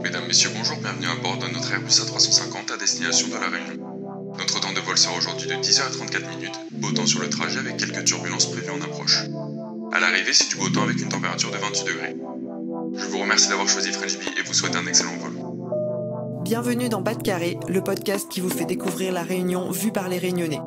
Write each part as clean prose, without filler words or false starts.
Mesdames, Messieurs, bonjour, bienvenue à bord de notre Airbus A350 à destination de La Réunion. Notre temps de vol sera aujourd'hui de 10h34, beau temps sur le trajet avec quelques turbulences prévues en approche. À l'arrivée, c'est du beau temps avec une température de 28 degrés. Je vous remercie d'avoir choisi French Bee et vous souhaite un excellent vol. Bienvenue dans Bas de Carré, le podcast qui vous fait découvrir La Réunion vue par les Réunionnais.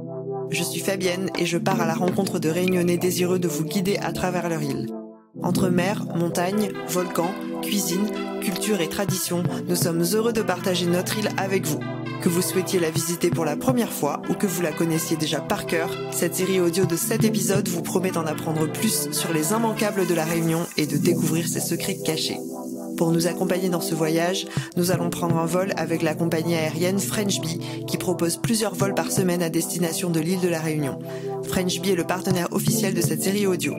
Je suis Fabienne et je pars à la rencontre de Réunionnais désireux de vous guider à travers leur île. Entre mer, montagne, volcans, cuisine, culture et tradition, nous sommes heureux de partager notre île avec vous. Que vous souhaitiez la visiter pour la première fois ou que vous la connaissiez déjà par cœur, cette série audio de 7 épisodes vous promet d'en apprendre plus sur les immanquables de la Réunion et de découvrir ses secrets cachés. Pour nous accompagner dans ce voyage, nous allons prendre un vol avec la compagnie aérienne French Bee qui propose plusieurs vols par semaine à destination de l'île de la Réunion. French Bee est le partenaire officiel de cette série audio.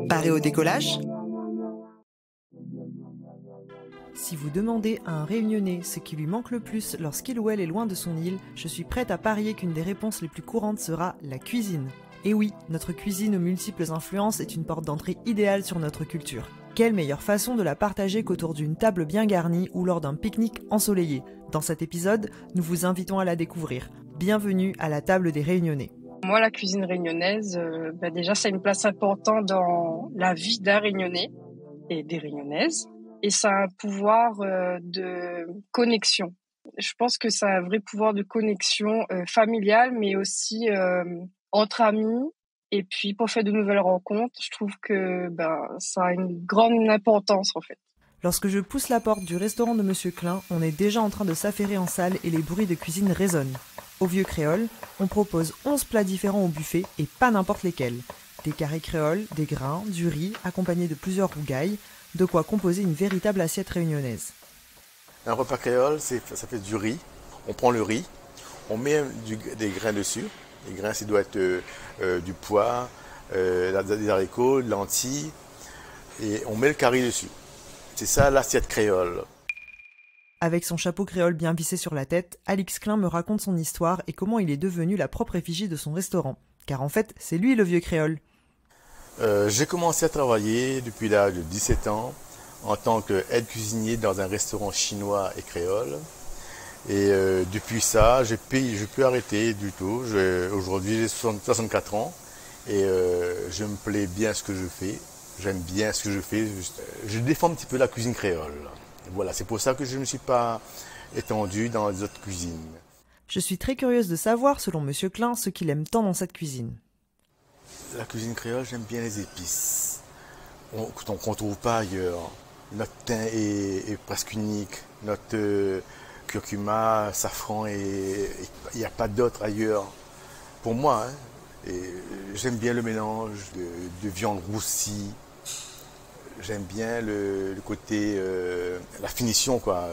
Paré au décollage ? Si vous demandez à un Réunionnais ce qui lui manque le plus lorsqu'il ou elle est loin de son île, je suis prête à parier qu'une des réponses les plus courantes sera la cuisine. Et oui, notre cuisine aux multiples influences est une porte d'entrée idéale sur notre culture. Quelle meilleure façon de la partager qu'autour d'une table bien garnie ou lors d'un pique-nique ensoleillé. Dans cet épisode, nous vous invitons à la découvrir. Bienvenue à la table des Réunionnais. Moi, la cuisine réunionnaise, déjà, ça a une place importante dans la vie d'un Réunionnais et des Réunionnaises. Et ça a un pouvoir de connexion. Je pense que ça a un vrai pouvoir de connexion familiale, mais aussi entre amis. Et puis, pour faire de nouvelles rencontres, je trouve que ça a une grande importance, en fait. Lorsque je pousse la porte du restaurant de Monsieur Klein, on est déjà en train de s'affairer en salle et les bruits de cuisine résonnent. Au Vieux Créole, on propose 11 plats différents au buffet et pas n'importe lesquels. Des carrés créoles, des grains, du riz, accompagnés de plusieurs rougailles, de quoi composer une véritable assiette réunionnaise. Un repas créole, ça fait du riz. On prend le riz, on met des grains dessus. Les grains, ça doit être du pois, des haricots, de lentilles. Et on met le carré dessus. C'est ça l'assiette créole. Avec son chapeau créole bien vissé sur la tête, Alix Klein me raconte son histoire et comment il est devenu la propre effigie de son restaurant. Car en fait, c'est lui le vieux créole. J'ai commencé à travailler depuis l'âge de 17 ans en tant qu'aide cuisinier dans un restaurant chinois et créole. Et depuis ça, je peux arrêter du tout. Aujourd'hui, j'ai 64 ans et je me plais bien ce que je fais. J'aime bien ce que je fais. Je défends un petit peu la cuisine créole. Voilà, c'est pour ça que je ne me suis pas étendu dans les autres cuisines. Je suis très curieuse de savoir, selon Monsieur Klein, ce qu'il aime tant dans cette cuisine. La cuisine créole, j'aime bien les épices qu'on ne trouve pas ailleurs. Notre thym est presque unique. Notre curcuma, safran, il n'y a pas d'autre ailleurs. Pour moi, j'aime bien le mélange de viande roussie. J'aime bien le côté, la finition, quoi,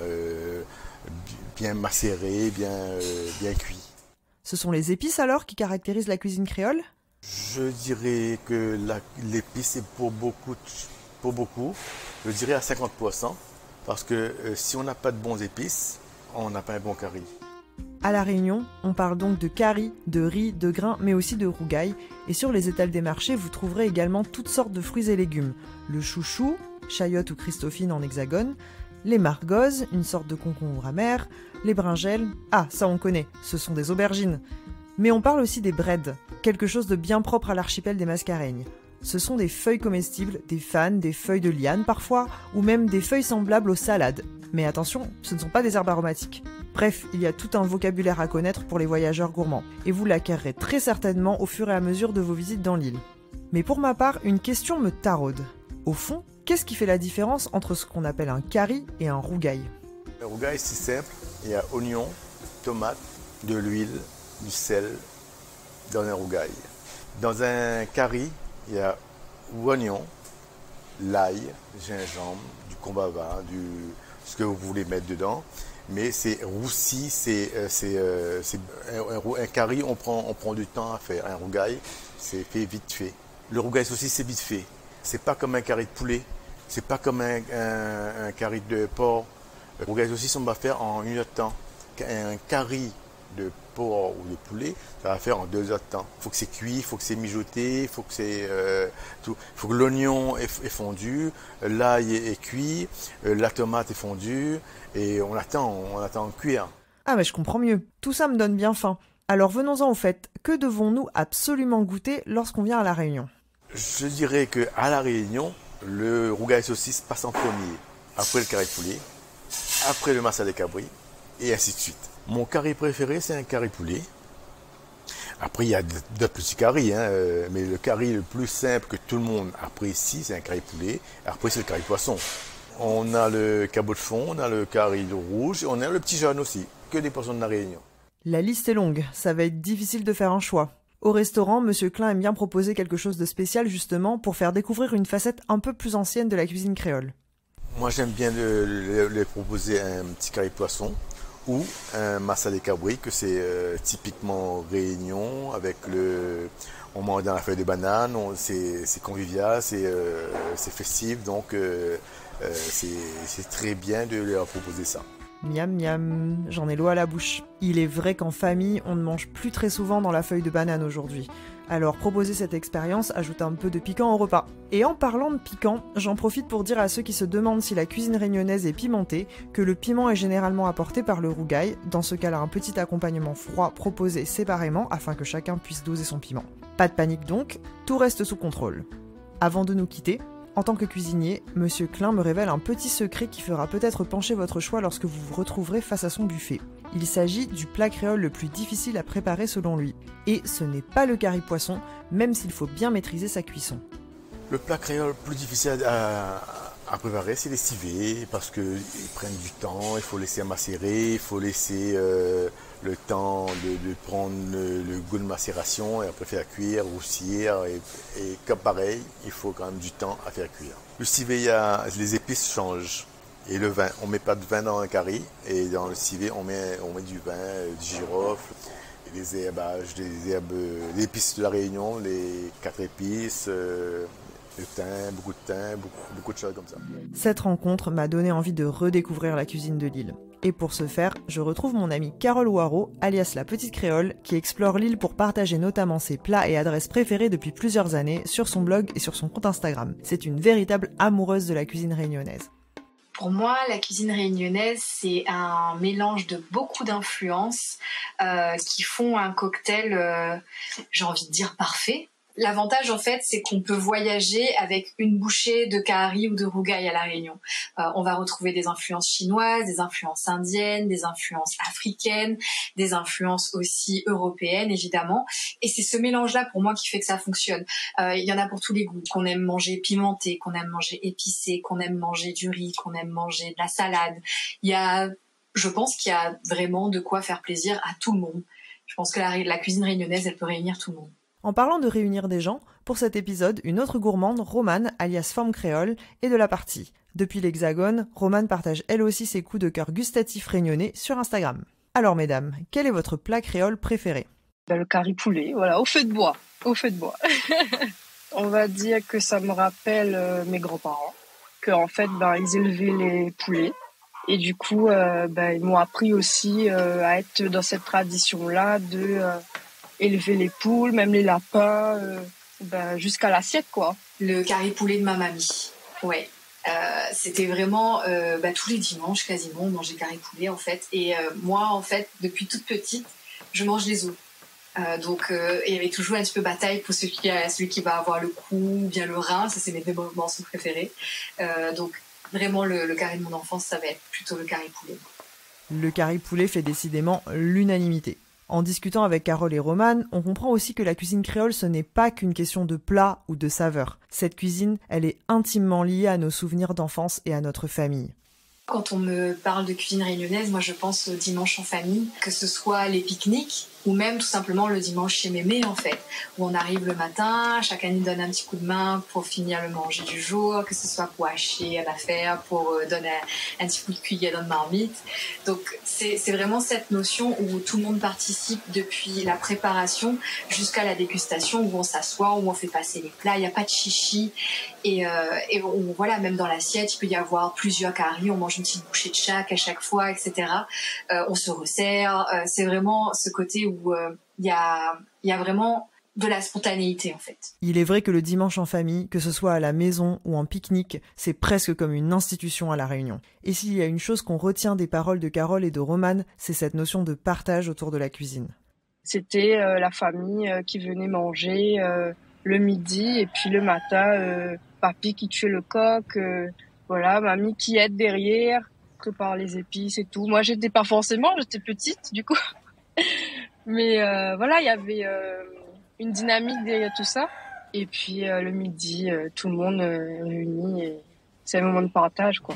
bien macéré, bien cuit. Ce sont les épices alors qui caractérisent la cuisine créole ? Je dirais que l'épice est pour beaucoup, je dirais à 50%, parce que si on n'a pas de bons épices, on n'a pas un bon curry. À La Réunion, on parle donc de curry, de riz, de grains, mais aussi de rougailles. Et sur les étals des marchés, vous trouverez également toutes sortes de fruits et légumes. Le chouchou, chayotte ou christophine en hexagone, les margozes, une sorte de concombre amer, les brinjelles, ah ça on connaît, ce sont des aubergines. Mais on parle aussi des breds, quelque chose de bien propre à l'archipel des Mascareignes. Ce sont des feuilles comestibles, des fanes, des feuilles de liane parfois, ou même des feuilles semblables aux salades. Mais attention, ce ne sont pas des herbes aromatiques. Bref, il y a tout un vocabulaire à connaître pour les voyageurs gourmands, et vous l'acquerrez très certainement au fur et à mesure de vos visites dans l'île. Mais pour ma part, une question me taraude. Au fond, qu'est-ce qui fait la différence entre ce qu'on appelle un curry et un rougail ? Le rougail, c'est simple, il y a oignon, tomate, de l'huile, du sel dans un rougail. Dans un curry, il y a oignon, l'ail, gingembre, du combava, ce que vous voulez mettre dedans. Mais c'est roussi, un curry, on prend du temps à faire. Un rougail, c'est fait vite fait. Le rougail aussi, c'est vite fait. C'est pas comme un curry de poulet, c'est pas comme un curry de porc. Le rougail aussi, on va faire en une heure de temps. Un curry de porc ou de poulet, ça va faire en 2 heures de temps. Il faut que c'est cuit, il faut que c'est mijoté, il faut que c'est tout. Il faut que l'oignon est fondu, l'ail est cuit, la tomate est fondue, et on attend cuire. Ah mais je comprends mieux. Tout ça me donne bien faim. Alors venons-en au fait. Que devons-nous absolument goûter lorsqu'on vient à La Réunion ? Je dirais qu'à La Réunion, le rougail saucisse passe en premier, après le carré poulet, après le massa des cabris, et ainsi de suite. Mon curry préféré, c'est un curry poulet. Après, il y a d'autres petits currys, mais le curry le plus simple que tout le monde apprécie, c'est un curry poulet. Après, c'est le curry poisson. On a le cabot de fond, on a le curry rouge, et on a le petit jaune aussi, que des poissons de La Réunion. La liste est longue, ça va être difficile de faire un choix. Au restaurant, Monsieur Klein aime bien proposer quelque chose de spécial justement pour faire découvrir une facette un peu plus ancienne de la cuisine créole. Moi, j'aime bien les proposer un petit curry poisson ou un massa des cabris, que c'est typiquement Réunion, avec on mange dans la feuille de banane, c'est convivial, c'est festif, donc c'est très bien de leur proposer ça. Miam miam, j'en ai l'eau à la bouche. Il est vrai qu'en famille, on ne mange plus très souvent dans la feuille de banane aujourd'hui. Alors proposer cette expérience ajoute un peu de piquant au repas. Et en parlant de piquant, j'en profite pour dire à ceux qui se demandent si la cuisine réunionnaise est pimentée, que le piment est généralement apporté par le rougail, dans ce cas-là un petit accompagnement froid proposé séparément afin que chacun puisse doser son piment. Pas de panique donc, tout reste sous contrôle. Avant de nous quitter, en tant que cuisinier, Monsieur Klein me révèle un petit secret qui fera peut-être pencher votre choix lorsque vous vous retrouverez face à son buffet. Il s'agit du plat créole le plus difficile à préparer selon lui. Et ce n'est pas le curry poisson, même s'il faut bien maîtriser sa cuisson. Le plat créole le plus difficile à préparer, c'est les civets, parce qu'ils prennent du temps, il faut laisser macérer, il faut laisser le temps de prendre le goût de macération et après faire cuire, roussir, et comme pareil, il faut quand même du temps à faire cuire. Le civet, les épices changent. Et le vin, on ne met pas de vin dans un curry, et dans le civet, on met du vin, du girofle, des herbages, des épices de La Réunion, les 4 épices, le thym, beaucoup de thym, beaucoup de choses comme ça. Cette rencontre m'a donné envie de redécouvrir la cuisine de l'île. Et pour ce faire, je retrouve mon amie Carole Waro, alias la Petite Créole, qui explore l'île pour partager notamment ses plats et adresses préférées depuis plusieurs années sur son blog et sur son compte Instagram. C'est une véritable amoureuse de la cuisine réunionnaise. Pour moi, la cuisine réunionnaise, c'est un mélange de beaucoup d'influences qui font un cocktail, j'ai envie de dire, parfait. L'avantage, en fait, c'est qu'on peut voyager avec une bouchée de kahari ou de rougail à La Réunion. On va retrouver des influences chinoises, des influences indiennes, des influences africaines, des influences aussi européennes, évidemment. Et c'est ce mélange-là, pour moi, qui fait que ça fonctionne. Il y en a pour tous les goûts. Qu'on aime manger pimenté, qu'on aime manger épicé, qu'on aime manger du riz, qu'on aime manger de la salade. Je pense qu'il y a vraiment de quoi faire plaisir à tout le monde. Je pense que la cuisine réunionnaise, elle peut réunir tout le monde. En parlant de réunir des gens, pour cet épisode, une autre gourmande, Romane, alias Forme Créole, est de la partie. Depuis l'Hexagone, Romane partage elle aussi ses coups de cœur gustatifs réunionnais sur Instagram. Alors mesdames, quel est votre plat créole préféré ? Le curry poulet, voilà, au feu de bois. On va dire que ça me rappelle mes grands-parents, qu'en fait, ils élevaient les poulets. Et du coup, ils m'ont appris aussi à être dans cette tradition-là de... élever les poules, même les lapins, jusqu'à l'assiette, quoi. Le curry poulet de ma mamie, ouais. C'était vraiment tous les dimanches quasiment, on mangeait curry poulet en fait. Et moi, en fait, depuis toute petite, je mange les os. Donc, il y avait toujours un petit peu bataille pour celui qui va avoir le cou ou bien le rein. Ça, c'est mes 2 morceaux préférés. Donc, vraiment, le curry de mon enfance, ça va être plutôt le curry poulet. Le curry poulet fait décidément l'unanimité. En discutant avec Carole et Romane, on comprend aussi que la cuisine créole, ce n'est pas qu'une question de plat ou de saveur. Cette cuisine, elle est intimement liée à nos souvenirs d'enfance et à notre famille. Quand on me parle de cuisine réunionnaise, moi je pense au dimanche en famille, que ce soit les pique-niques, ou même tout simplement le dimanche chez mémé en fait, où on arrive le matin, chacun nous donne un petit coup de main pour finir le manger du jour, que ce soit pour hacher à l'affaire, pour donner un petit coup de cuillère dans le marmite. Donc c'est vraiment cette notion où tout le monde participe depuis la préparation jusqu'à la dégustation, où on s'assoit, où on fait passer les plats, il n'y a pas de chichi, et voilà, même dans l'assiette il peut y avoir plusieurs caries, on mange une petite bouchée de chaque à chaque fois, etc. On se resserre, c'est vraiment ce côté où il y a vraiment de la spontanéité en fait. Il est vrai que le dimanche en famille, que ce soit à la maison ou en pique-nique, c'est presque comme une institution à La Réunion. Et s'il y a une chose qu'on retient des paroles de Carole et de Romane, c'est cette notion de partage autour de la cuisine. C'était la famille qui venait manger le midi, et puis le matin, papy qui tuait le coq, voilà, mamie qui aide derrière, prépare les épices et tout. Moi, j'étais pas forcément, j'étais petite du coup. Mais voilà, il y avait une dynamique derrière tout ça. Et puis le midi, tout le monde réuni, et c'est un moment de partage, quoi.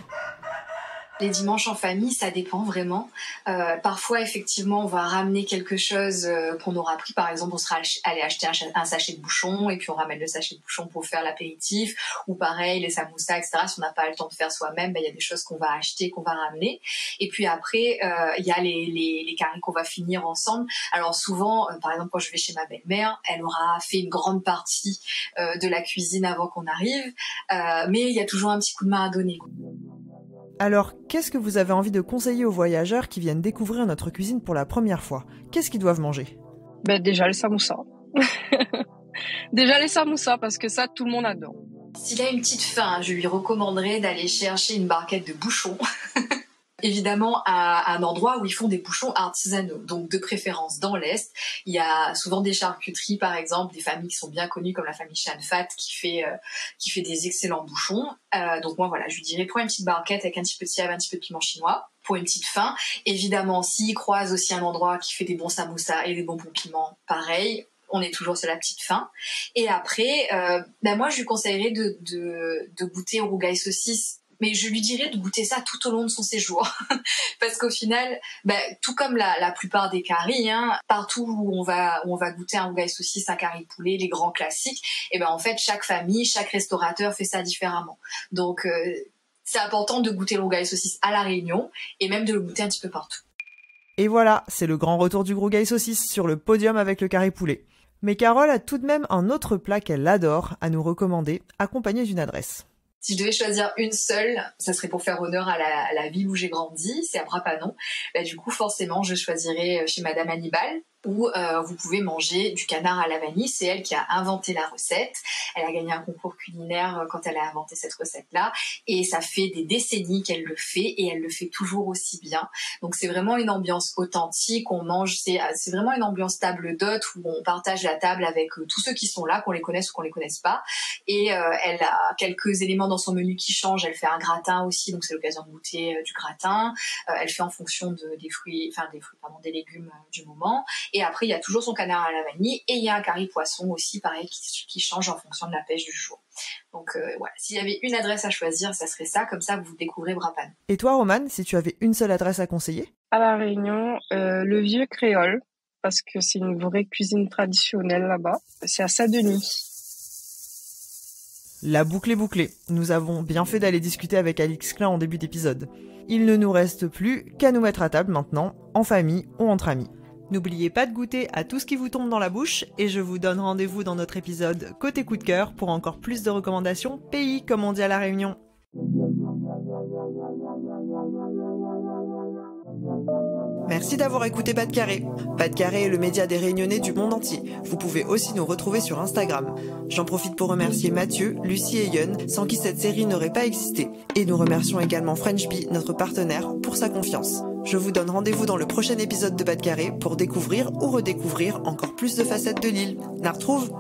Les dimanches en famille, ça dépend vraiment. Parfois, effectivement, on va ramener quelque chose qu'on aura pris. Par exemple, on sera allé acheter un sachet de bouchons et puis on ramène le sachet de bouchons pour faire l'apéritif. Ou pareil, les samoussas, etc. Si on n'a pas le temps de faire soi-même, il y a des choses qu'on va acheter, qu'on va ramener. Et puis après, il y a les caries qu'on va finir ensemble. Alors souvent, par exemple, quand je vais chez ma belle-mère, elle aura fait une grande partie de la cuisine avant qu'on arrive. Mais il y a toujours un petit coup de main à donner. Alors, qu'est-ce que vous avez envie de conseiller aux voyageurs qui viennent découvrir notre cuisine pour la première fois ? Qu'est-ce qu'ils doivent manger ? Déjà les samoussas. Déjà les samoussas, parce que ça, tout le monde adore. S'il a une petite faim, je lui recommanderais d'aller chercher une barquette de bouchons. Évidemment, à un endroit où ils font des bouchons artisanaux, donc de préférence dans l'Est. Il y a souvent des charcuteries, par exemple, des familles qui sont bien connues, comme la famille Chanfat, qui fait des excellents bouchons. Donc moi, voilà, je lui dirais, prends une petite barquette avec un petit peu de sève, un petit peu de piment chinois, pour une petite faim. Évidemment, s'il croise aussi un endroit qui fait des bons samoussas et des bons pimentons, pareil, on est toujours sur la petite faim. Et après, moi, je lui conseillerais de goûter au rougail saucisse. Mais je lui dirais de goûter ça tout au long de son séjour. Parce qu'au final, tout comme la plupart des caries, partout où on va goûter un rougail saucisse, un curry poulet, les grands classiques, en fait, chaque famille, chaque restaurateur fait ça différemment. Donc, c'est important de goûter le rougail saucisse à La Réunion et même de le goûter un petit peu partout. Et voilà, c'est le grand retour du rougail saucisse sur le podium avec le curry poulet. Mais Carole a tout de même un autre plat qu'elle adore à nous recommander, accompagné d'une adresse. Si je devais choisir une seule, ça serait pour faire honneur à la ville où j'ai grandi, c'est à Brapanon. Du coup, forcément, je choisirais chez Madame Hannibal, où vous pouvez manger du canard à la vanille. C'est elle qui a inventé la recette. Elle a gagné un concours culinaire quand elle a inventé cette recette-là. Et ça fait des décennies qu'elle le fait, et elle le fait toujours aussi bien. Donc c'est vraiment une ambiance authentique. On mange, c'est vraiment une ambiance table d'hôte où on partage la table avec tous ceux qui sont là, qu'on les connaisse ou qu'on les connaisse pas. Et elle a quelques éléments dans son menu qui changent. Elle fait un gratin aussi, donc c'est l'occasion de goûter du gratin. Elle fait en fonction des légumes du moment. Et après, il y a toujours son canard à la vanille, et il y a un curry poisson aussi, pareil, qui change en fonction de la pêche du jour. Donc voilà, s'il y avait une adresse à choisir, ça serait ça, comme ça vous découvrez Brapanon. Et toi, Romane, si tu avais une seule adresse à conseiller ? À La Réunion, le Vieux Créole, parce que c'est une vraie cuisine traditionnelle là-bas. C'est à Saint-Denis. La boucle est bouclée. Nous avons bien fait d'aller discuter avec Alix Klein en début d'épisode. Il ne nous reste plus qu'à nous mettre à table maintenant, en famille ou entre amis. N'oubliez pas de goûter à tout ce qui vous tombe dans la bouche, et je vous donne rendez-vous dans notre épisode Côté coup de cœur pour encore plus de recommandations pays comme on dit à La Réunion. Merci d'avoir écouté Pas de Carré. Pas de Carré est le média des Réunionnais du monde entier. Vous pouvez aussi nous retrouver sur Instagram. J'en profite pour remercier Mathieu, Lucie et Yun, sans qui cette série n'aurait pas existé. Et nous remercions également French Bee, notre partenaire, pour sa confiance. Je vous donne rendez-vous dans le prochain épisode de Pas de Carré pour découvrir ou redécouvrir encore plus de facettes de l'île. La retrouve!